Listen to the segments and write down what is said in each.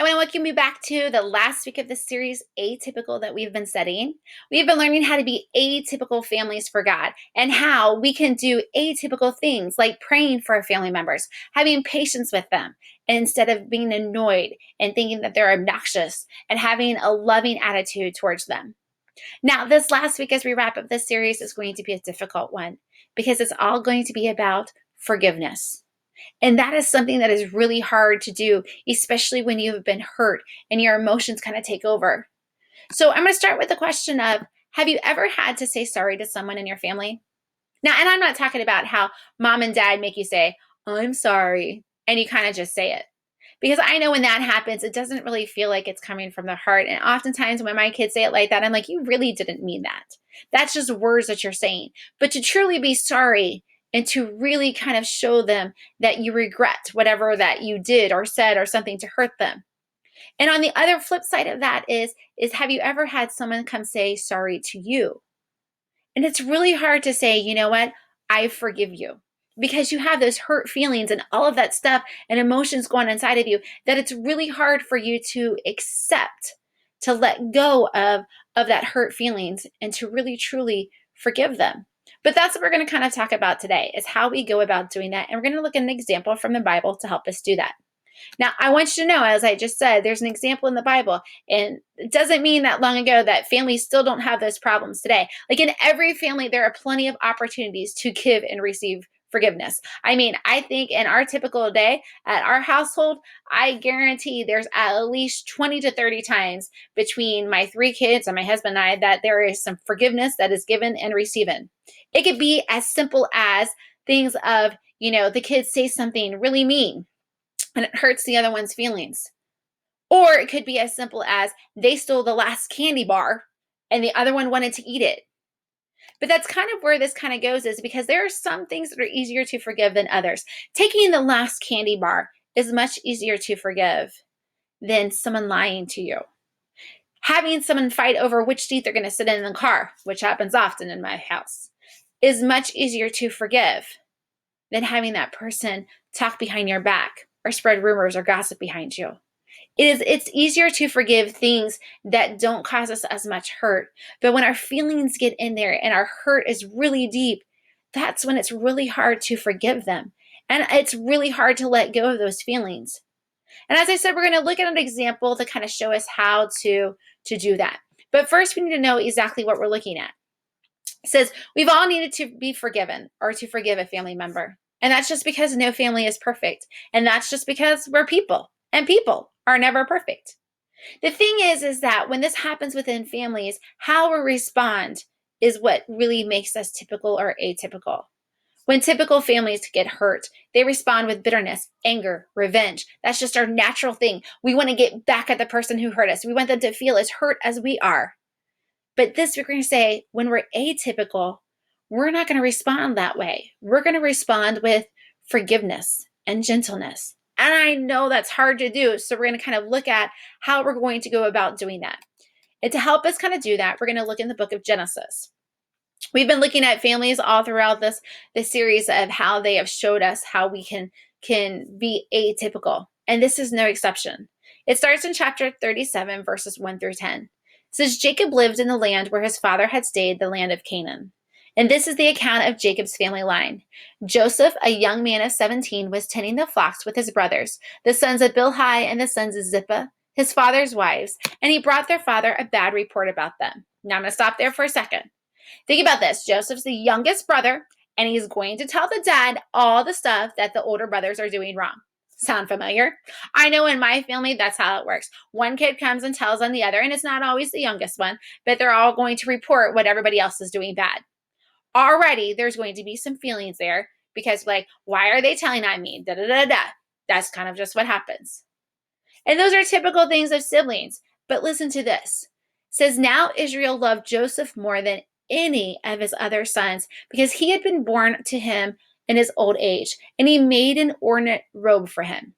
want to welcome you back to the last week of this series, Atypical, that we've been studying. We've been learning how to be atypical families for God and how we can do atypical things like praying for our family members, having patience with them instead of being annoyed and thinking that they're obnoxious, and having a loving attitude towards them. Now, this last week, as we wrap up this series, is going to be a difficult one because it's all going to be about forgiveness. And that is something that is really hard to do, especially when you've been hurt and your emotions kind of take over. So I'm going to start with the question of, have you ever had to say sorry to someone in your family? Now, and I'm not talking about how mom and dad make you say, I'm sorry, and you kind of just say it. Because I know when that happens, it doesn't really feel like it's coming from the heart. And oftentimes when my kids say it like that, I'm like, you really didn't mean that. That's just words that you're saying. But to truly be sorry and to really kind of show them that you regret whatever that you did or said or something to hurt them. And on the other flip side of that is have you ever had someone come say sorry to you? And it's really hard to say, you know what, I forgive you. Because you have those hurt feelings and all of that stuff and emotions going inside of you that it's really hard for you to accept, to let go of that hurt feelings and to really truly forgive them. But that's what we're going to kind of talk about today, is how we go about doing that. And we're going to look at an example from the Bible to help us do that. Now, I want you to know, as I just said, there's an example in the Bible, and it doesn't mean that long ago that families still don't have those problems today. Like in every family, there are plenty of opportunities to give and receive forgiveness. I mean, I think in our typical day at our household, I guarantee there's at least 20 to 30 times between my 3 kids and my husband and I that there is some forgiveness that is given and receiving. It could be as simple as things of, the kids say something really mean and it hurts the other one's feelings. Or it could be as simple as they stole the last candy bar and the other one wanted to eat it. But that's kind of where this kind of goes, is because there are some things that are easier to forgive than others. Taking the last candy bar is much easier to forgive than someone lying to you. Having someone fight over which seat they're going to sit in the car, which happens often in my house, is much easier to forgive than having that person talk behind your back or spread rumors or gossip behind you. It's easier to forgive things that don't cause us as much hurt. But when our feelings get in there and our hurt is really deep, that's when it's really hard to forgive them. And it's really hard to let go of those feelings. And as I said, we're going to look at an example to kind of show us how to do that. But first, we need to know exactly what we're looking at. It says, we've all needed to be forgiven or to forgive a family member. And that's just because no family is perfect. And that's just because we're people. And people are never perfect. The thing is that when this happens within families, how we respond is what really makes us typical or atypical. When typical families get hurt, they respond with bitterness, anger, revenge. That's just our natural thing. We want to get back at the person who hurt us. We want them to feel as hurt as we are. But this, we're going to say, when we're atypical, we're not going to respond that way. We're going to respond with forgiveness and gentleness. And I know that's hard to do, so we're going to kind of look at how we're going to go about doing that. And to help us kind of do that, we're going to look in the book of Genesis. We've been looking at families all throughout this series of how they have showed us how we can be atypical. And this is no exception. It starts in chapter 37, verses 1 through 10. It says, Jacob lived in the land where his father had stayed, the land of Canaan. And this is the account of Jacob's family line. Joseph, a young man of 17, was tending the flocks with his brothers, the sons of Bilhah and the sons of Zippah, his father's wives, and he brought their father a bad report about them. Now I'm going to stop there for a second. Think about this. Joseph's the youngest brother, and he's going to tell the dad all the stuff that the older brothers are doing wrong. Sound familiar? I know in my family, that's how it works. One kid comes and tells on the other, and it's not always the youngest one, but they're all going to report what everybody else is doing bad. Already, there's going to be some feelings there because, like, why are they telling on me? Da da da da. That's kind of just what happens. And those are typical things of siblings. But listen to this. It says, now Israel loved Joseph more than any of his other sons because he had been born to him in his old age, and he made an ornate robe for him.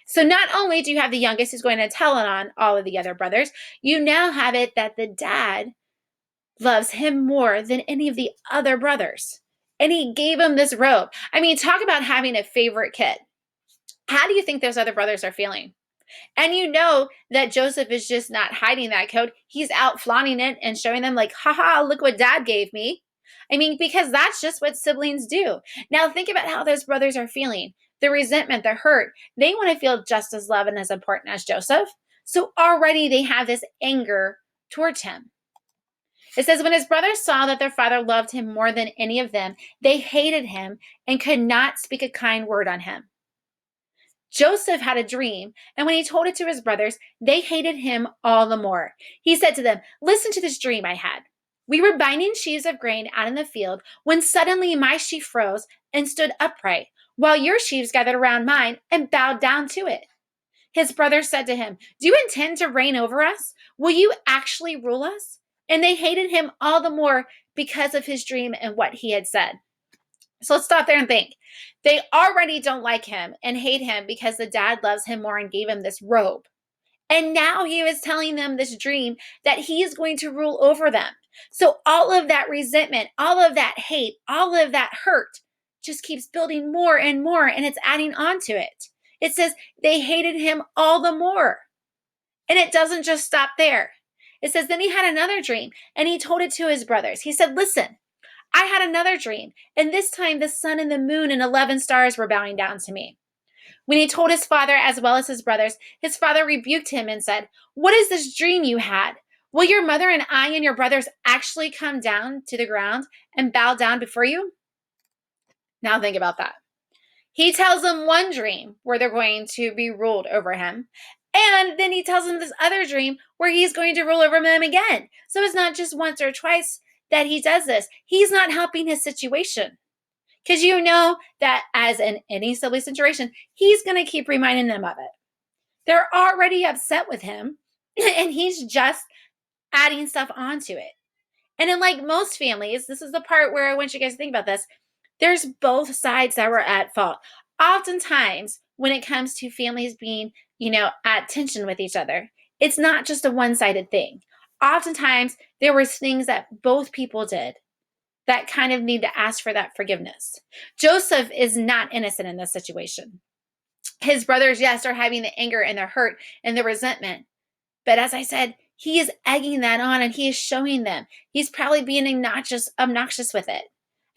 So not only do you have the youngest who's going to tell on all of the other brothers, you now have it that the dad loves him more than any of the other brothers. And he gave him this robe. I mean, talk about having a favorite kid. How do you think those other brothers are feeling? And you know that Joseph is just not hiding that coat. He's out flaunting it and showing them, like, haha, look what dad gave me. I mean, because that's just what siblings do. Now, think about how those brothers are feeling, the resentment, the hurt. They want to feel just as loved and as important as Joseph. So already they have this anger towards him. It says, when his brothers saw that their father loved him more than any of them, they hated him and could not speak a kind word on him. Joseph had a dream, and when he told it to his brothers, they hated him all the more. He said to them, listen to this dream I had. We were binding sheaves of grain out in the field when suddenly my sheaf rose and stood upright, while your sheaves gathered around mine and bowed down to it. His brothers said to him, do you intend to reign over us? Will you actually rule us? And they hated him all the more because of his dream and what he had said. So let's stop there and think. They already don't like him and hate him because the dad loves him more and gave him this robe. And now he is telling them this dream that he is going to rule over them. So all of that resentment, all of that hate, all of that hurt just keeps building more and more, and it's adding on to it. It says they hated him all the more. And it doesn't just stop there. It says then he had another dream and he told it to his brothers. He said, listen, I had another dream, and this time the sun and the moon and 11 stars were bowing down to me. When he told his father as well as his brothers, his father rebuked him and said, what is this dream you had? Will your mother and I and your brothers actually come down to the ground and bow down before you? Now think about that. He tells them one dream where they're going to be ruled over him. And then he tells them this other dream where he's going to rule over them again. So it's not just once or twice that he does this. He's not helping his situation. Because you know that as in any sibling situation, he's going to keep reminding them of it. They're already upset with him, and he's just adding stuff onto it. And in like most families, this is the part where I want you guys to think about this. There's both sides that were at fault. Oftentimes, when it comes to families being, at tension with each other, it's not just a one-sided thing. Oftentimes, there was things that both people did that kind of need to ask for that forgiveness. Joseph is not innocent in this situation. His brothers, yes, are having the anger and the hurt and the resentment. But as I said, he is egging that on and he is showing them. He's probably being obnoxious with it.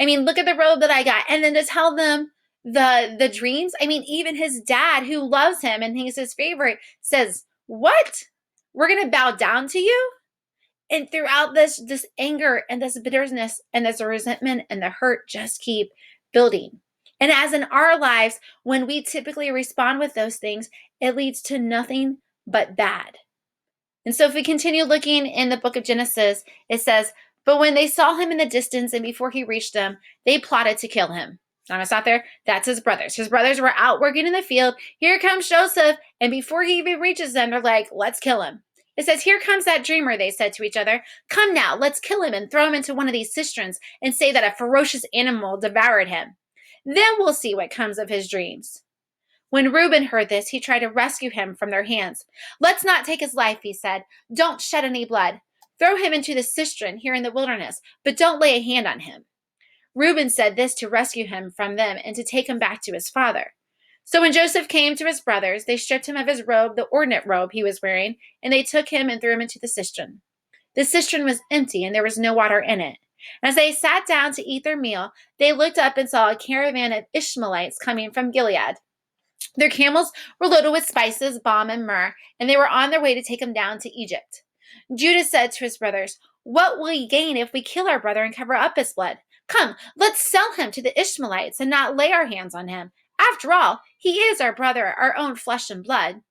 I mean, look at the robe that I got. And then to tell them the dreams. I mean, even his dad, who loves him and he's his favorite, says, what? We're going to bow down to you? And throughout this anger and this bitterness and this resentment and the hurt just keep building. And as in our lives, when we typically respond with those things, it leads to nothing but bad. And so if we continue looking in the book of Genesis, it says, but when they saw him in the distance and before he reached them, they plotted to kill him. Now, it's not there. That's his brothers. His brothers were out working in the field. Here comes Joseph. And before he even reaches them, they're like, let's kill him. It says, here comes that dreamer, they said to each other. Come now, let's kill him and throw him into one of these cisterns and say that a ferocious animal devoured him. Then we'll see what comes of his dreams. When Reuben heard this, he tried to rescue him from their hands. Let's not take his life, he said. Don't shed any blood. Throw him into the cistern here in the wilderness, but don't lay a hand on him. Reuben said this to rescue him from them and to take him back to his father. So when Joseph came to his brothers, they stripped him of his robe, the ornate robe he was wearing, and they took him and threw him into the cistern. The cistern was empty and there was no water in it. As they sat down to eat their meal, they looked up and saw a caravan of Ishmaelites coming from Gilead. Their camels were loaded with spices, balm, and myrrh, and they were on their way to take him down to Egypt. Judah said to his brothers, what will we gain if we kill our brother and cover up his blood? Come, let's sell him to the Ishmaelites and not lay our hands on him. After all, he is our brother, our own flesh and blood.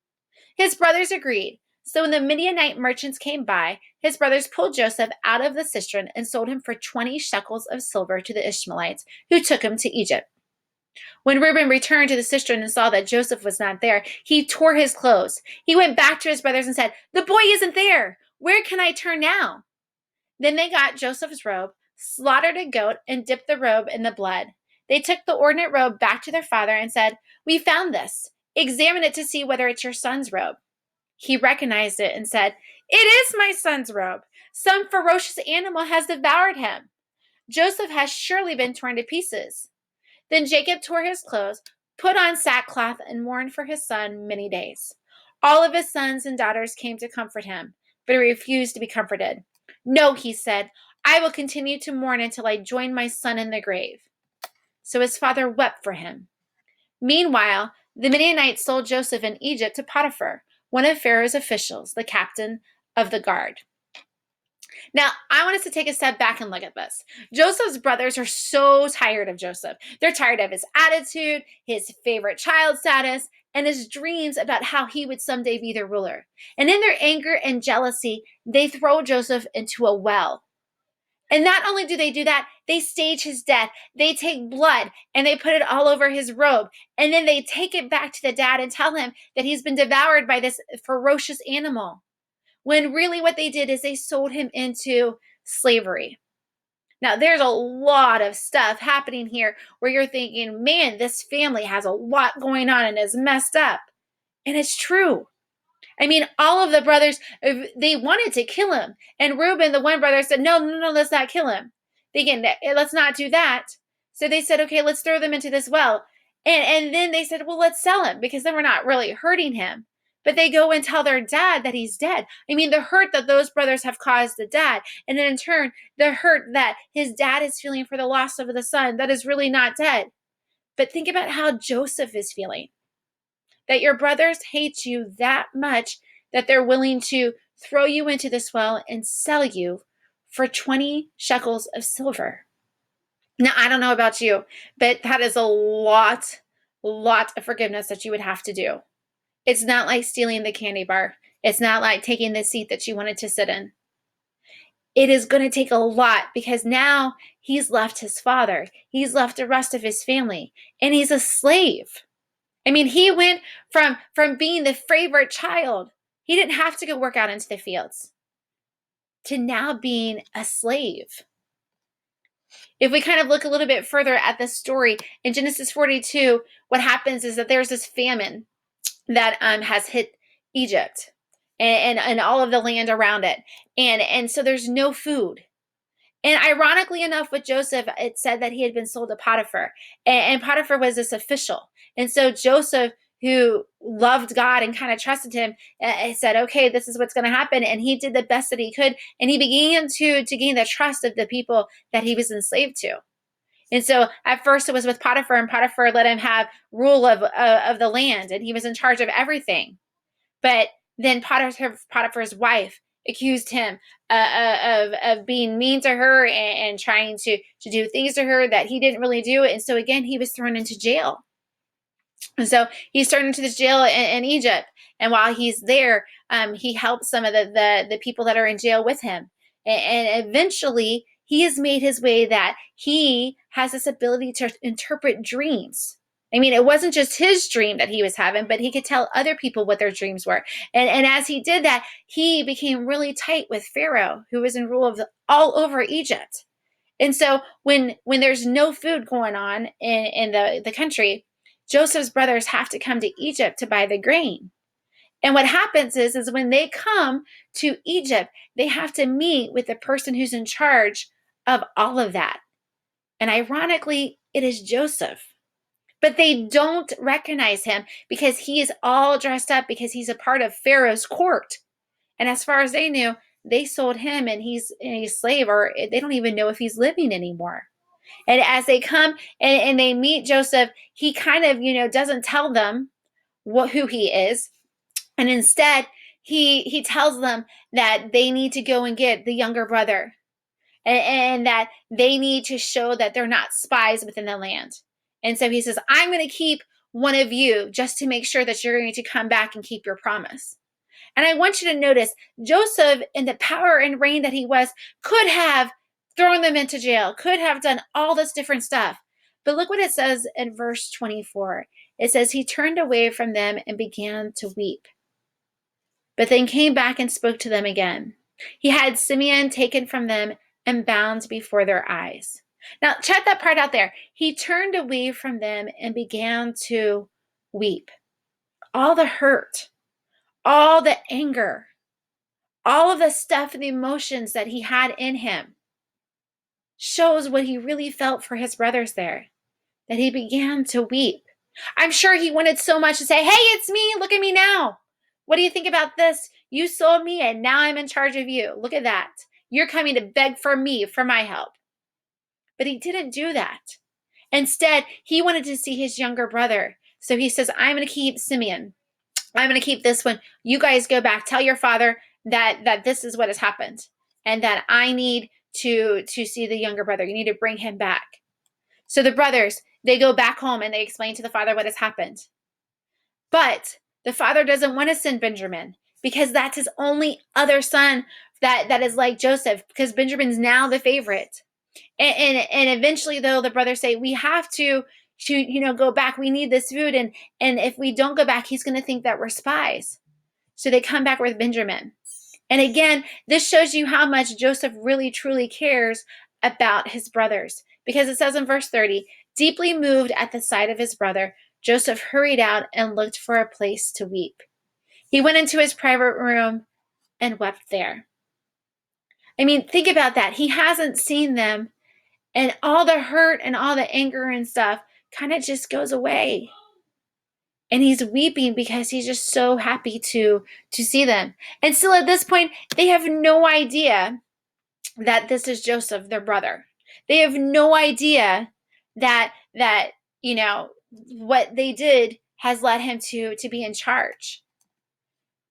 His brothers agreed. So when the Midianite merchants came by, his brothers pulled Joseph out of the cistern and sold him for 20 shekels of silver to the Ishmaelites, who took him to Egypt. When Reuben returned to the cistern and saw that Joseph was not there, he tore his clothes. He went back to his brothers and said, the boy isn't there. Where can I turn now? Then they got Joseph's robe, slaughtered a goat, and dipped the robe in the blood. They took the ornate robe back to their father and said, we found this. Examine it to see whether it's your son's robe. He recognized it and said, it is my son's robe. Some ferocious animal has devoured him. Joseph has surely been torn to pieces. Then Jacob tore his clothes, put on sackcloth, and mourned for his son many days. All of his sons and daughters came to comfort him, but he refused to be comforted. No, he said, I will continue to mourn until I join my son in the grave. So his father wept for him. Meanwhile, the Midianites sold Joseph in Egypt to Potiphar, one of Pharaoh's officials, the captain of the guard. Now, I want us to take a step back and look at this. Joseph's brothers are so tired of Joseph. They're tired of his attitude, his favorite child status, and his dreams about how he would someday be their ruler. And in their anger and jealousy, they throw Joseph into a well. And not only do they do that, they stage his death. They take blood and they put it all over his robe. And then they take it back to the dad and tell him that he's been devoured by this ferocious animal. When really what they did is they sold him into slavery. Now, there's a lot of stuff happening here where you're thinking, man, this family has a lot going on and is messed up. And it's true. I mean, all of the brothers, they wanted to kill him. And Reuben, the one brother, said, no, let's not kill him. Thinking, let's not do that. So they said, okay, let's throw them into this well. And then they said, well, let's sell him because then we're not really hurting him. But they go and tell their dad that he's dead. I mean, the hurt that those brothers have caused the dad. And then in turn, the hurt that his dad is feeling for the loss of the son that is really not dead. But think about how Joseph is feeling. That your brothers hate you that much that they're willing to throw you into this well and sell you for 20 shekels of silver. Now, I don't know about you, but that is a lot of forgiveness that you would have to do. It's not like stealing the candy bar. It's not like taking the seat that you wanted to sit in. It is going to take a lot because now he's left his father. He's left the rest of his family, and he's a slave. I mean, he went from being the favorite child. He didn't have to go work out into the fields to now being a slave. If we kind of look a little bit further at the story in Genesis 42, what happens is that there's this famine that has hit Egypt and all of the land around it. And so there's no food. And ironically enough, with Joseph, it said that he had been sold to Potiphar. And Potiphar was this official. And so Joseph, who loved God and kind of trusted him, said, okay, this is what's going to happen. And he did the best that he could. And he began to gain the trust of the people that he was enslaved to. And so at first it was with Potiphar, and Potiphar let him have rule of the land, and he was in charge of everything. But then Potiphar's wife accused him of being mean to her and trying to do things to her that he didn't really do. And so again, he was thrown into jail. And so he's thrown into this jail in Egypt. And while he's there, he helps some of the people that are in jail with him. And eventually, he has made his way that he has this ability to interpret dreams. I mean, it wasn't just his dream that he was having, but he could tell other people what their dreams were. And as he did that, he became really tight with Pharaoh, who was in rule of all over Egypt. And so when there's no food going on in the country, Joseph's brothers have to come to Egypt to buy the grain. And what happens is when they come to Egypt, they have to meet with the person who's in charge of all of that. And ironically, it is Joseph. But they don't recognize him because he is all dressed up because he's a part of Pharaoh's court. And as far as they knew, they sold him and he's a slave, or they don't even know if he's living anymore. And as they come and they meet Joseph, he kind of, doesn't tell them who he is. And instead, he tells them that they need to go and get the younger brother and that they need to show that they're not spies within the land. And so he says, I'm going to keep one of you just to make sure that you're going to come back and keep your promise. And I want you to notice Joseph, in the power and reign that he was, could have thrown them into jail, could have done all this different stuff. But look what it says in verse 24. It says, he turned away from them and began to weep, but then came back and spoke to them again. He had Simeon taken from them and bound before their eyes. Now, check that part out there. He turned away from them and began to weep. All the hurt, all the anger, all of the stuff and the emotions that he had in him shows what he really felt for his brothers there, that he began to weep. I'm sure he wanted so much to say, hey, it's me, look at me now. What do you think about this? You sold me and now I'm in charge of you. Look at that. You're coming to beg for me for my help. But he didn't do that. Instead, he wanted to see his younger brother. So he says, I'm going to keep Simeon. I'm going to keep this one. You guys go back. Tell your father that this is what has happened and that I need to see the younger brother. You need to bring him back. So the brothers, they go back home and they explain to the father what has happened. But the father doesn't want to send Benjamin because that's his only other son that is like Joseph, because Benjamin's now the favorite. And eventually, though, the brothers say, we have to go back. We need this food. And if we don't go back, he's going to think that we're spies. So they come back with Benjamin. And again, this shows you how much Joseph really, truly cares about his brothers. Because it says in verse 30, deeply moved at the sight of his brother, Joseph hurried out and looked for a place to weep. He went into his private room and wept there. I mean, think about that. He hasn't seen them, and all the hurt and all the anger and stuff kind of just goes away. And he's weeping because he's just so happy to see them. And still at this point, they have no idea that this is Joseph, their brother. They have no idea that what they did has led him to be in charge.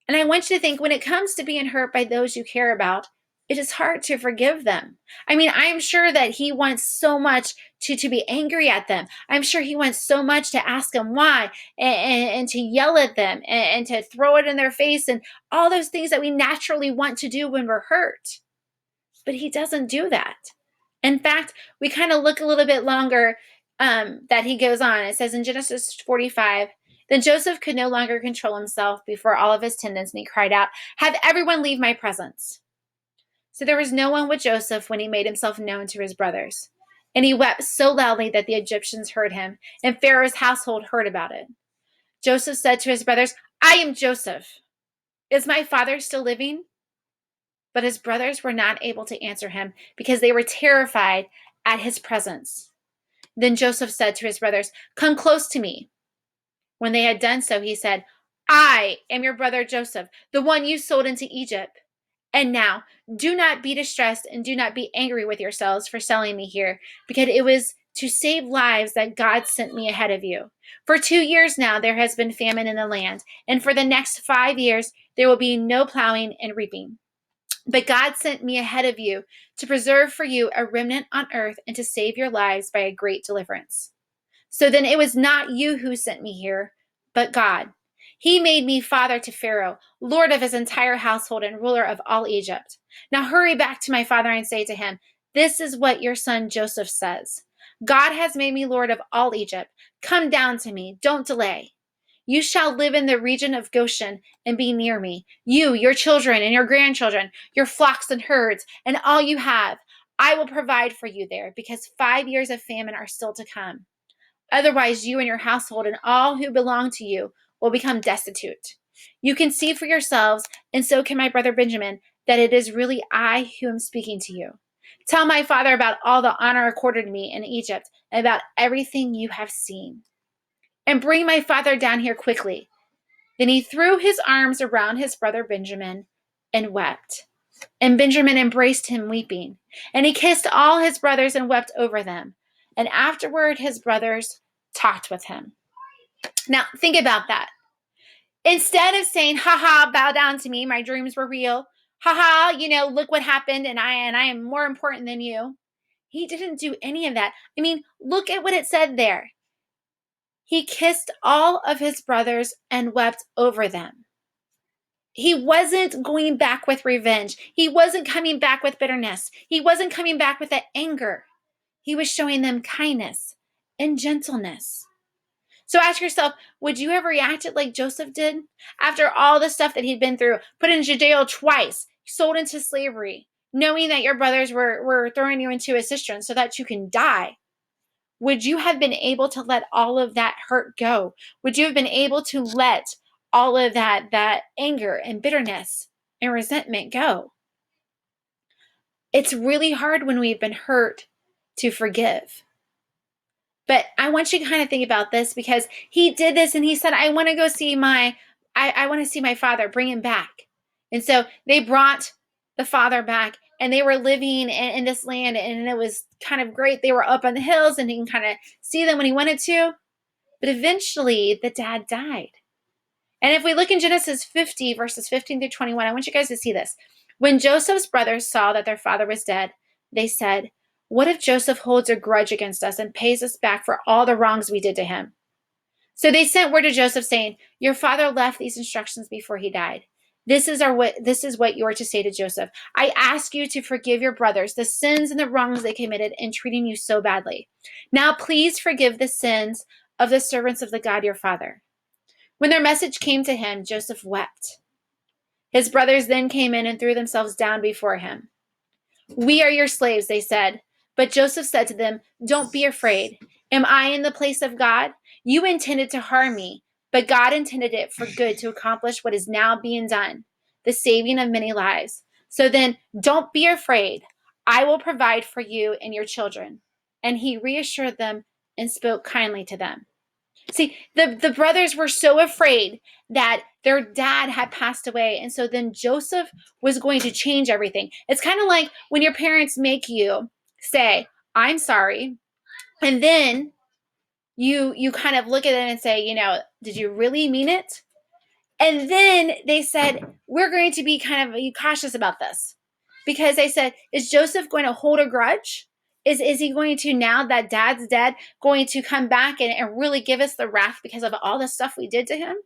And I want you to think, when it comes to being hurt by those you care about, it is hard to forgive them. I mean, I'm sure that he wants so much to be angry at them. I'm sure he wants so much to ask them why and to yell at them and to throw it in their face and all those things that we naturally want to do when we're hurt. But he doesn't do that. In fact, we kind of look a little bit longer that he goes on. It says in Genesis 45, then Joseph could no longer control himself before all of his attendants, and he cried out, have everyone leave my presence. So there was no one with Joseph when he made himself known to his brothers. And he wept so loudly that the Egyptians heard him, and Pharaoh's household heard about it. Joseph said to his brothers, I am Joseph. Is my father still living? But his brothers were not able to answer him because they were terrified at his presence. Then Joseph said to his brothers, come close to me. When they had done so, he said, I am your brother Joseph, the one you sold into Egypt. And now, do not be distressed and do not be angry with yourselves for selling me here, because it was to save lives that God sent me ahead of you. For 2 years now there has been famine in the land, and for the next 5 years there will be no plowing and reaping. But God sent me ahead of you to preserve for you a remnant on earth and to save your lives by a great deliverance. So then it was not you who sent me here, but God. He made me father to Pharaoh, lord of his entire household and ruler of all Egypt. Now hurry back to my father and say to him, this is what your son Joseph says. God has made me lord of all Egypt. Come down to me. Don't delay. You shall live in the region of Goshen and be near me. You, your children and your grandchildren, your flocks and herds, and all you have. I will provide for you there, because 5 years of famine are still to come. Otherwise, you and your household and all who belong to you will become destitute. You can see for yourselves, and so can my brother Benjamin, that it is really I who am speaking to you. Tell my father about all the honor accorded me in Egypt and about everything you have seen. And bring my father down here quickly. Then he threw his arms around his brother Benjamin and wept. And Benjamin embraced him weeping. And he kissed all his brothers and wept over them. And afterward his brothers talked with him. Now, think about that. Instead of saying, haha, bow down to me, my dreams were real. Haha, look what happened, and I am more important than you. He didn't do any of that. I mean, look at what it said there. He kissed all of his brothers and wept over them. He wasn't going back with revenge. He wasn't coming back with bitterness. He wasn't coming back with that anger. He was showing them kindness and gentleness. So ask yourself, would you have reacted like Joseph did? After all the stuff that he'd been through, put into jail twice, sold into slavery, knowing that your brothers were throwing you into a cistern so that you can die. Would you have been able to let all of that hurt go? Would you have been able to let all of that anger and bitterness and resentment go? It's really hard when we've been hurt to forgive. But I want you to kind of think about this, because he did this and he said, I want to go see my I want to see my father, bring him back. And so they brought the father back, and they were living in this land, and it was kind of great. They were up on the hills, and he can kind of see them when he wanted to. But eventually, the dad died. And if we look in Genesis 50, verses 15 through 21, I want you guys to see this. When Joseph's brothers saw that their father was dead, they said, "What if Joseph holds a grudge against us and pays us back for all the wrongs we did to him?" So they sent word to Joseph saying, "Your father left these instructions before he died. This is what you are to say to Joseph. I ask you to forgive your brothers the sins and the wrongs they committed in treating you so badly. Now please forgive the sins of the servants of the God your father." When their message came to him, Joseph wept. His brothers then came in and threw themselves down before him. "We are your slaves," they said. But Joseph said to them, "Don't be afraid. Am I in the place of God? You intended to harm me, but God intended it for good to accomplish what is now being done, the saving of many lives. So then, don't be afraid. I will provide for you and your children." And he reassured them and spoke kindly to them. See, the brothers were so afraid that their dad had passed away. And so then Joseph was going to change everything. It's kind of like when your parents make you say, "I'm sorry." And then you kind of look at them and say, "Did you really mean it?" And then they said, "We're going to be kind of cautious about this." Because they said, "Is Joseph going to hold a grudge? Is he going to, now that dad's dead, going to come back and really give us the wrath because of all the stuff we did to him?"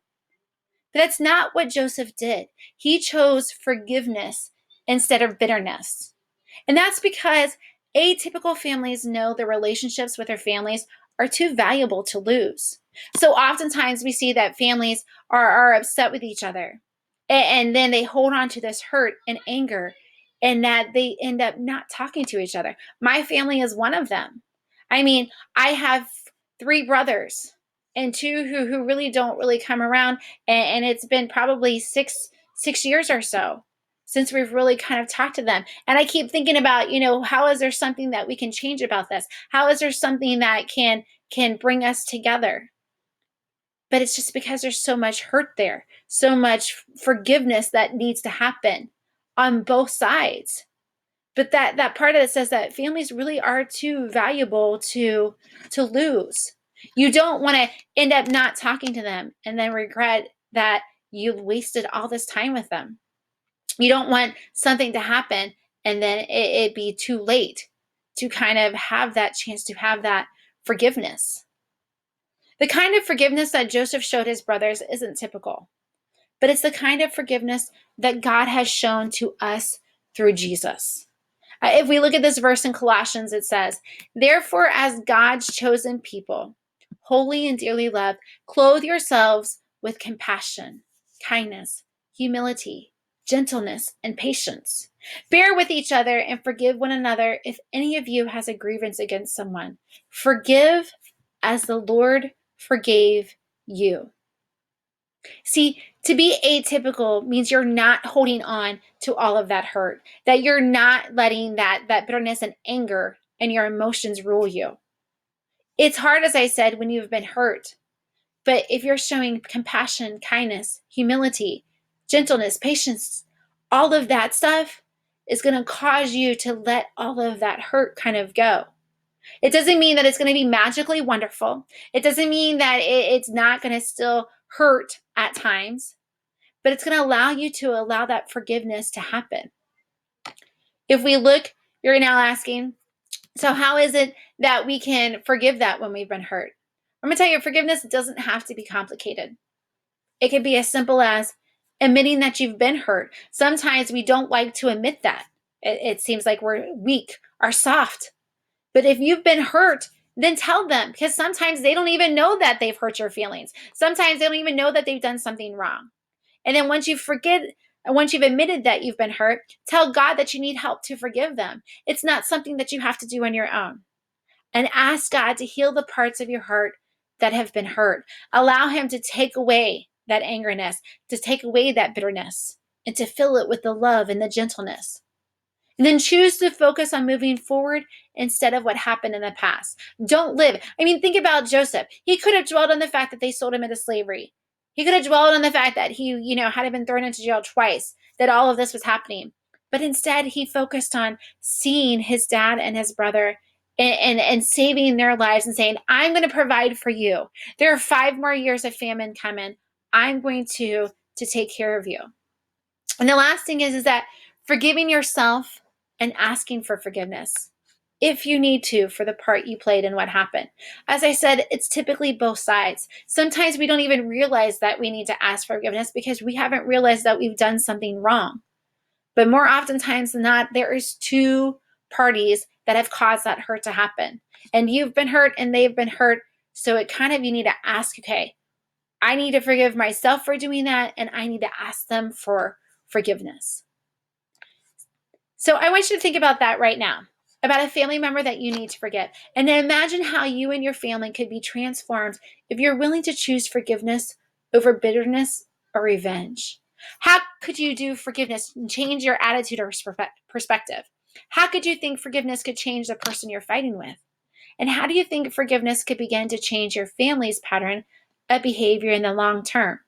But that's not what Joseph did. He chose forgiveness instead of bitterness. And that's because atypical families know their relationships with their families are too valuable to lose. So oftentimes we see that families are upset with each other, and then they hold on to this hurt and anger, and that they end up not talking to each other. My family is one of them. I mean, I have three brothers and two who really don't really come around, and it's been probably six years or so since we've really kind of talked to them. And I keep thinking about, how is there something that we can change about this? How is there something that can bring us together? But it's just because there's so much hurt there, so much forgiveness that needs to happen on both sides. But that part of it says that families really are too valuable to lose. You don't want to end up not talking to them and then regret that you wasted all this time with them. You don't want something to happen and then it be too late to kind of have that chance to have that forgiveness. The kind of forgiveness that Joseph showed his brothers isn't typical, but it's the kind of forgiveness that God has shown to us through Jesus. If we look at this verse in Colossians, it says, "Therefore, as God's chosen people, holy and dearly loved, clothe yourselves with compassion, kindness, humility, gentleness, and patience. Bear with each other and forgive one another if any of you has a grievance against someone. Forgive as the Lord forgave you." See, to be atypical means you're not holding on to all of that hurt, that you're not letting that bitterness and anger and your emotions rule you. It's hard, as I said, when you've been hurt. But if you're showing compassion, kindness, humility, gentleness, patience, all of that stuff is going to cause you to let all of that hurt kind of go. It doesn't mean that it's going to be magically wonderful. It doesn't mean that it's not going to still hurt at times, but it's going to allow you to allow that forgiveness to happen. If we look, you're now asking, so how is it that we can forgive that when we've been hurt? I'm going to tell you, forgiveness doesn't have to be complicated. It can be as simple as admitting that you've been hurt. Sometimes we don't like to admit that. It seems like we're weak or soft. But if you've been hurt, then tell them, because sometimes they don't even know that they've hurt your feelings. Sometimes they don't even know that they've done something wrong. And then once you've admitted that you've been hurt, tell God that you need help to forgive them. It's not something that you have to do on your own. And ask God to heal the parts of your heart that have been hurt. Allow him to take away that angerness, to take away that bitterness, and to fill it with the love and the gentleness. And then choose to focus on moving forward instead of what happened in the past. Don't live. Think about Joseph. He could have dwelled on the fact that they sold him into slavery. He could have dwelled on the fact that he, had been thrown into jail twice, that all of this was happening. But instead, he focused on seeing his dad and his brother and saving their lives and saying, I'm going to provide for you. There are 5 more years of famine coming. I'm going to take care of you. And the last thing is that forgiving yourself and asking for forgiveness if you need to for the part you played in what happened. As I said, it's typically both sides. Sometimes we don't even realize that we need to ask for forgiveness because we haven't realized that we've done something wrong. But more oftentimes than not, there is 2 parties that have caused that hurt to happen. And you've been hurt and they've been hurt. So you need to ask, okay, I need to forgive myself for doing that, and I need to ask them for forgiveness. So I want you to think about that right now, about a family member that you need to forgive. And then imagine how you and your family could be transformed if you're willing to choose forgiveness over bitterness or revenge. How could you do forgiveness and change your attitude or perspective? How could you think forgiveness could change the person you're fighting with? And how do you think forgiveness could begin to change your family's pattern of behavior in the long term?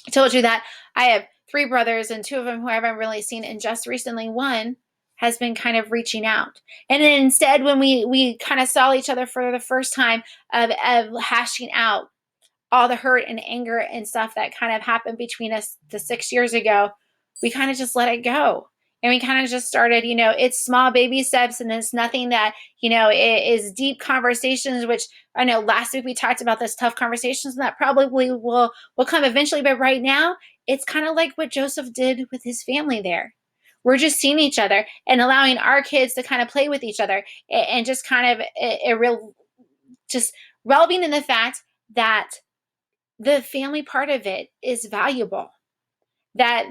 I told you that I have 3 brothers, and 2 of them who I haven't really seen, and just recently one has been kind of reaching out. And then instead, when we kind of saw each other for the first time of hashing out all the hurt and anger and stuff that kind of happened between us the 6 years ago, we kind of just let it go. And we kind of just started, it's small baby steps, and it's nothing that, it is deep conversations, which I know last week we talked about this tough conversations, and that probably will come eventually. But right now, it's kind of like what Joseph did with his family there. We're just seeing each other and allowing our kids to kind of play with each other and just kind of a real, just releving in the fact that the family part of it is valuable, that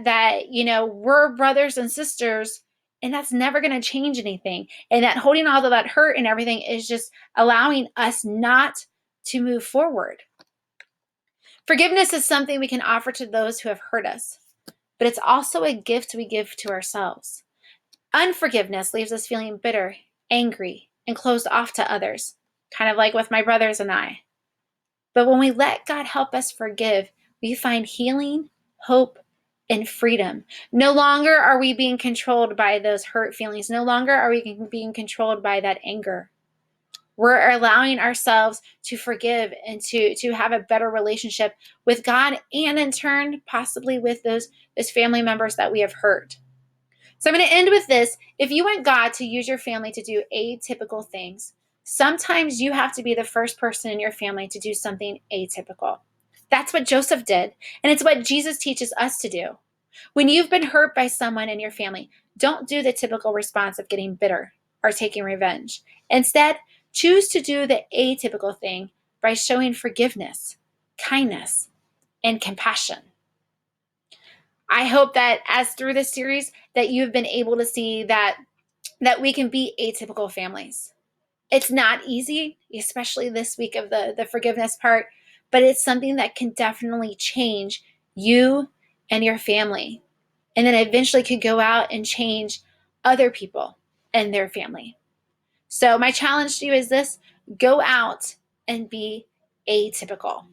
we're brothers and sisters, and that's never going to change anything, and that holding all of that hurt and everything is just allowing us not to move forward. Forgiveness is something we can offer to those who have hurt us, but it's also a gift we give to ourselves. Unforgiveness leaves us feeling bitter, angry, and closed off to others, kind of like with my brothers and I. But when we let God help us forgive, we find healing, hope, and freedom. No longer are we being controlled by those hurt feelings. No longer are we being controlled by that anger. We're allowing ourselves to forgive and to have a better relationship with God, and in turn, possibly with those family members that we have hurt. So I'm going to end with this. If you want God to use your family to do atypical things, sometimes you have to be the first person in your family to do something atypical. That's what Joseph did, and it's what Jesus teaches us to do. When you've been hurt by someone in your family, don't do the typical response of getting bitter or taking revenge. Instead, choose to do the atypical thing by showing forgiveness, kindness, and compassion. I hope that as through this series that you've been able to see that we can be atypical families. It's not easy, especially this week of the forgiveness part, but it's something that can definitely change you and your family, and then eventually could go out and change other people and their family. So my challenge to you is this: go out and be atypical.